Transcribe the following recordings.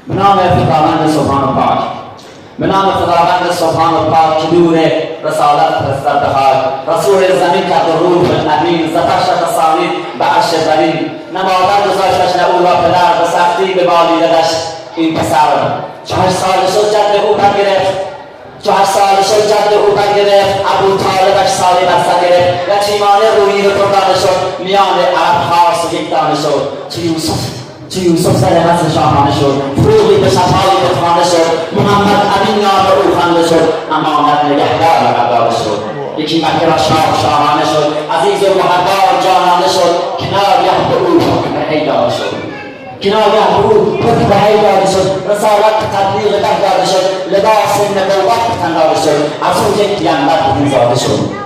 به نام خداوند سبحان و پاک، به نام خداوند سبحان و پاک که نور رسالت فرستد به خاک، رسول زمین کرد و روح الامین، زفرش رسانید به عرش برین، نمادر گذاشتش نه او را پدر، به سختی به بالیدش این پسر. 4 سال شد جد او برگرفت، 4 سال شد جد او برگرفت، ابو طالبش سالی بر سر گرفت، یتیمانه رویی رو تردانه شد، میان عرب خاص و یک دانه شد. چه یوسف سر حسن شاهانه شد، فروغی به شفایی بتخانه شد، محمد امین نام او خوانده شد، امانت نگهدار مقدار شد. یکی مکه را شاهانه شد، عزیز و محبار جانانه شد، کنار یهد او حکم حیدار شد، کنار یهد او حکم حیدار شد، رسالت تبلیغ بهدار شد، لباس نبوت تندار شد، از او یک پیامبر زاده شد.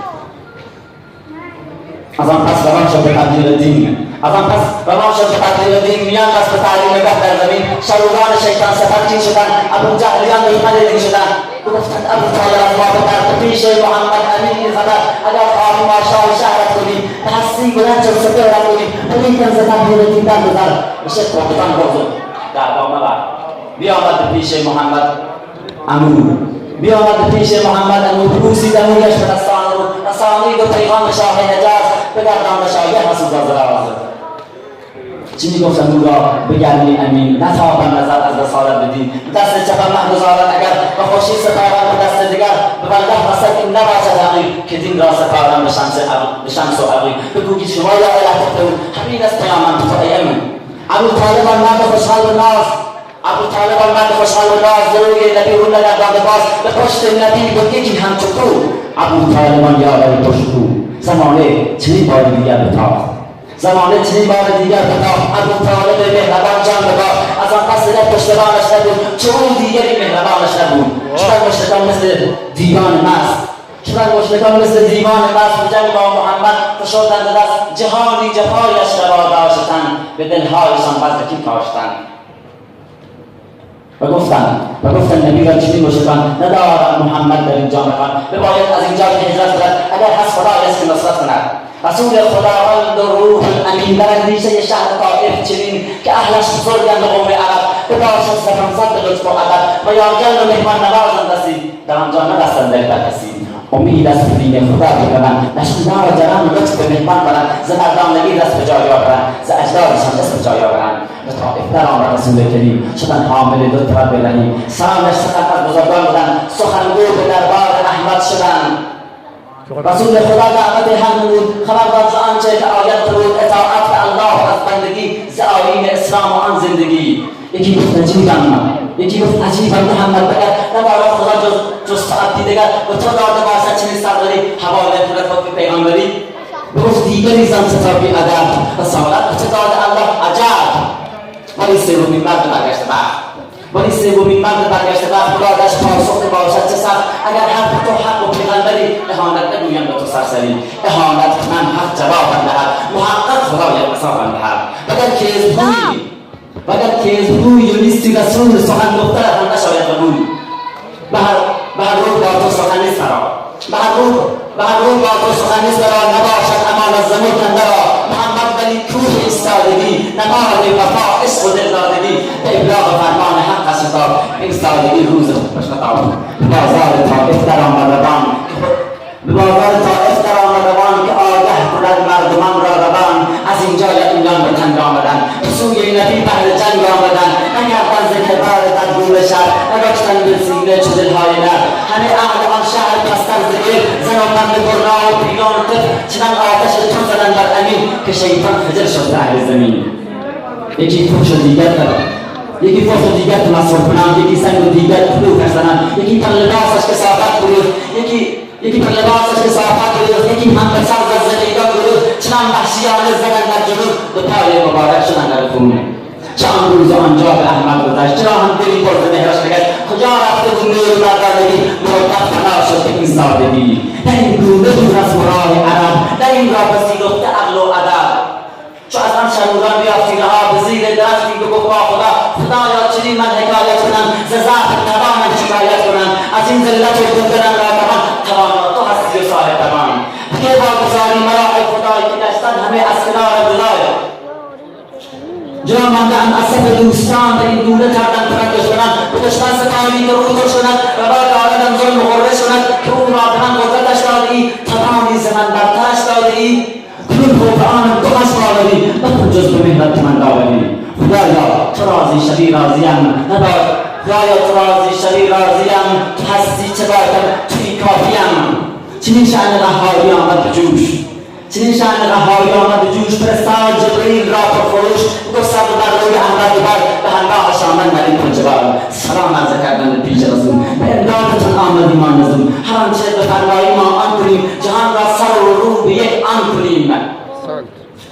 از آن پس روان شد به تبلیغ دین، از آن پس روان شد به تبلیغ دین، میان دست به تعلیم بهتر زمین، شروگان شیطان سفرچین شدن، ابو جهلیان دشمن دین شدن، گفتند ابو طالب از ما بتر، پیش محمد امین این خبر، اگر خواهی ما شاه شهرت کنیم، به هستی بلند شد سپهرت کنیم، ولیکن ز تبلیغ دین در گذر، بشه کوفتان بازو در بام بر بیامد به پیش محمد امون، بیامد به پیش محمد امون، بوسید امونش به دستان رو، رسانید و پیغام شاه حجاز بگردان به شایه مسعود از راز. چی میگفتن او را بگرمی امین، نتابم نظر از رسالت بدین، دست چپم محگذارد اگر به خوشی سپارم به دست دیگر، به بلده رسد این نباشد حقیق که دین را سپارم به شمس و عقیق. بگو که شما یا الهتفته همین است پیامم تو ای امین. ابو طالب مرد خوشحال و ناز، ابو طالب مرد خوشحال و ناز، ضروری نبی رو نگردان باز، به پشت نبی بود یکی همچو تو، ابو طالبان یادی پشت تو. زمانه چنین بار دیگر بتاخت، زمانه چنین بار دیگر بتاخت، ابو طالب مهربان جان بگاه، از آن پس دیگر پشتبانش نبود، چون دیگری مهربانش نبود. شدن مشرکان مثل دیوان مست، شدن مشرکان مثل دیوان مست، به جنگ با محمد فشردند دست، جهانی جفایش روا داشتند، به دلهایشان بزدکی کاشتند. و گفتن نبی را چنین مشرکان ندارد محمد در اینجا مکان، بباید از اینجا که هجرت کند، اگر هست خدای است که نصرت کند. رسول خداوند و روح الامین در اندیشه شهر طائف چنین که اهلش بزرگند و قوم عرب، بباشد ستمزد به لطف و ادب و یارگرد و مهمان نوازند رسی، در آنجا ندستند دل بر کسی. امید است که دین خدا بگویند، نشاندار و جران لطف به مهمان کنند، ز مردانگی دست به جای آورند، ز اجدادشان دست به جای آورند. به طائف درآمد رسول کریم، شدند حامل دو طرف رحیم، سلامش سخن از بزرگان بودند، سخنگو به دربار احمد شدند. رسول خدا دعوت حق بود، خبر داد ز آنچه که آید بود، اطاعت به الله از بندگی، ز آیین اسلام و آن زندگی. یکی گفت عجیبم، یکی گفت عجیبم محمد بگر، ندارد خدا جز طاعت دیگر، و تو داده باشد چنین سرداری، حواله کنه خود به پیغامبری. گفت دیگری زن ستابی ادب، رسالت به داد الله عجب. ولی سومین مرد برگشته بخت، ولی سومین مرد برگشته بخت، مرادش پاسخ باشد چه سخت، اگر حق تو حق و پیغمبری، اهانت نگویم به تو سرسری، اهانت کنم حق جوابم دهد، محقق خدای انصافم دهد. وگر کیزگوی و نیستی رسول، سخن گفتنت هم نشاید قبول. به هر روح با تو سخن نیست مرا، به هر روح با تو سخن نیست مرا، نباشد امان از زمین اندرا. محمد ولی کوه ایستادگی، نماد وفا عشق و دلدادگی، به ابلاغ فرمان حق از شتاب، ایستادگی روز خوبش نتاب. به بازار طائف درآمد روان، به بازار طائف درآمد روان، که آگه کند مردمان را روان، از اینجا یقینان به تنگ آمدن، به سوی نبی بهر جنگ آمدن، نکردن ذکر بار تدبیر شهر، نداشتن به سینه چو دلهای نر. همه اهل آن شهر پستر ذکر، زن و مرد برنا و پیران و طفل، چنان آتش چون زدن بر امین، که شیطان خجل شد اهل زمین. یکی فحش و دیگر دارد، یکی فحش و دیگر تمسخر کنند، یکی سنگ و دیگر کلوف زنند، یکی تن لباسش کثافت بود، یکی پر لباسش کثافت بود، یکی هم به سر از زلیدان بود، چنان وحشیانه زدن در جنوب، به پای مبارک شدن در خون. چه آن روز آنجا به احمد گذشت، چرا هم دلی پر ز مهرش نگشت، کجا رفته بود نور مردانگی، مرتب فنا شد به این سادگی. در این گونه دور از راه عرب، در این راه پذیرفته عقل و ادب. چو از آن شنودان بیافتی رها، به زیر درختی بگفت با خدایا چنین من حکایت کنم، ز ضعف توانم شکایت کنم، از این ذلت و گنگرم را توانا تو هستی و صاحب توان. که واگذاری مرا ای خدای که گشتن همه از کنار گلای، جا مانده‌اند از صف دوستان و این دوره کردن کنند دشمنان به دشمن ستانی که روی تو شدند و با دارد ظلم و غره شدند که او را به من قدرتش دادی توانی ز من برترش دادی کنون خوف آنم تو آوری نکن جز به مهرت من داوری خدایا تو راضی شوی راضیم نباد خدایا تو راضی شوی راضیم تو هستی چه باید توی کافیم چنین شأن قهاری آمد به جوش چنین شأن قهاری آمد به جوش فرستاد جبریل را پرفروش گفت صبر بر روی احمد بر به همراه شامل در این پنجبال سلام عرض کردن پیش رسول به امدادتون آمدیم ما نظم هر آنچه به فرمایی ما آن کنیم جهان را سر و رو به یک آن کنیم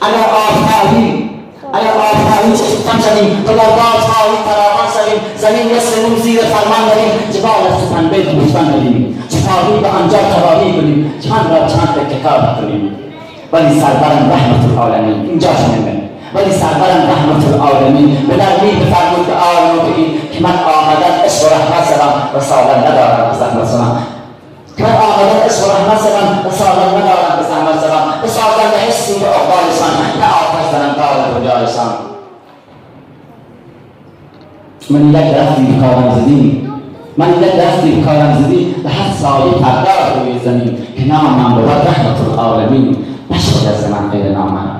اگر آفتابی چشمتان شدیم و در باد خواهی فراوان شدیم زمین یسرمون زیر فرمان داریم جبال از سخن بیت مجبن داریم چطاقی به آنجا تواهی کنیم جهان را چند تککار کنیم ولی سربرم رحمت العالمین اینجا شنیدم ولی سربرم رحمت العالمین به نرمی بفرمود به آرام بگید که من آمدن عشق و رحمت سرم و سالن ندارم به زحمت سرم که من آمدن عشق و رحمت سرم و سالن ندارم به زحمت سرم به سالن حسی به اقبالشان نه آتش زنم دار کجایشان من یک رفتی بکارم زدیم من یک رفتی بکارم زدیم به هر سایه پردار روی زمین که نامم بود رحمت العالمین نشد از من غیر نامم